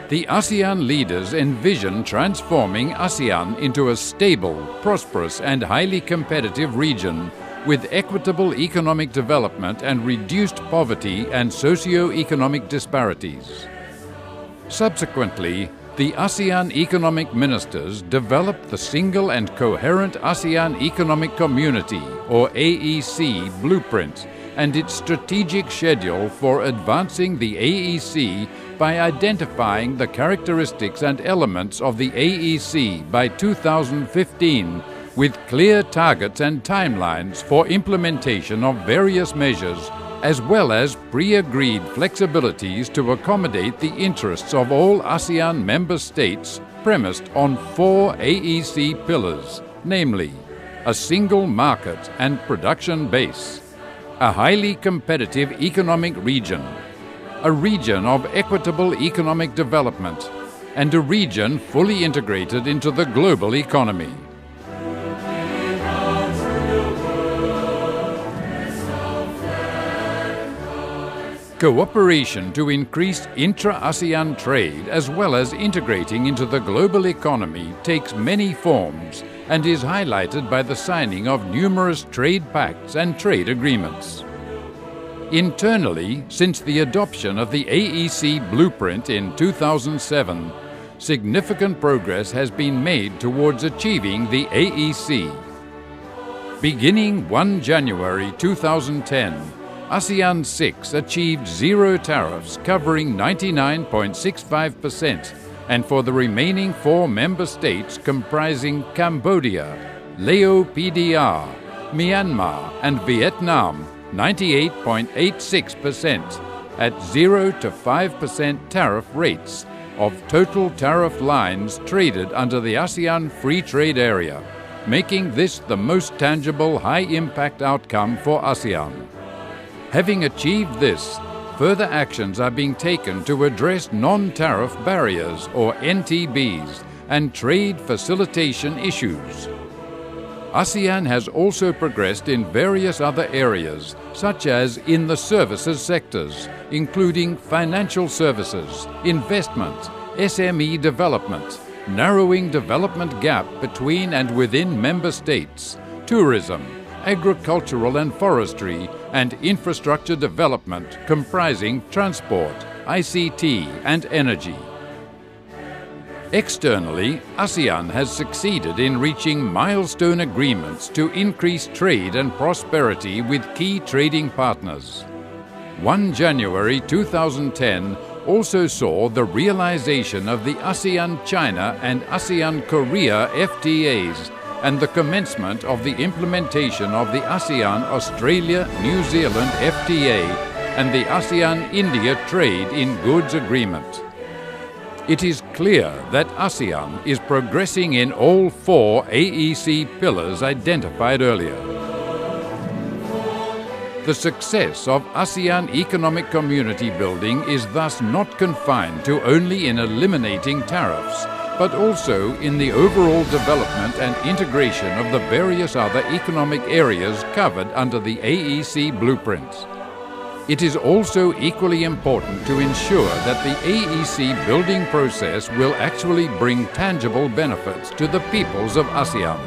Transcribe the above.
The ASEAN leaders envision transforming ASEAN into a stable, prosperous and highly competitive region with equitable economic development and reduced poverty and socio-economic disparities. Subsequently, the ASEAN economic ministers developed the Single and Coherent ASEAN Economic Community, or AEC, blueprint and its strategic schedule for advancing the AEC by identifying the characteristics and elements of the AEC by 2015 with clear targets and timelines for implementation of various measures, as well as pre-agreed flexibilities to accommodate the interests of all ASEAN member states premised on 4 AEC pillars, namely a single market and production base, a highly competitive economic region, a region of equitable economic development, and a region fully integrated into the global economy. Cooperation to increase intra-ASEAN trade as well as integrating into the global economy takes many forms and is highlighted by the signing of numerous trade pacts and trade agreements. Internally, since the adoption of the AEC blueprint in 2007, significant progress has been made towards achieving the AEC. Beginning 1 January 2010, ASEAN 6 achieved zero tariffs covering 99.65%, and for the remaining 4 member states comprising Cambodia, Laos PDR, Myanmar and Vietnam, 98.86% at 0 to 5% tariff rates of total tariff lines traded under the ASEAN Free Trade Area, making this the most tangible high-impact outcome for ASEAN. Having achieved this, further actions are being taken to address non-tariff barriers, or NTBs, and trade facilitation issues. ASEAN has also progressed in various other areas, such as in the services sectors, including financial services, investment, SME development, narrowing development gap between and within member states, tourism, agricultural and forestry, and infrastructure development comprising transport, ICT, and energy. Externally, ASEAN has succeeded in reaching milestone agreements to increase trade and prosperity with key trading partners. 1 January 2010 also saw the realization of the ASEAN-China and ASEAN-Korea FTAs and the commencement of the implementation of the ASEAN-Australia-New Zealand FTA and the ASEAN-India Trade in Goods Agreement. It is clear that ASEAN is progressing in all 4 AEC pillars identified earlier. The success of ASEAN economic community building is thus not confined to only in eliminating tariffs, but also in the overall development and integration of the various other economic areas covered under the AEC blueprint. It is also equally important to ensure that the AEC building process will actually bring tangible benefits to the peoples of ASEAN.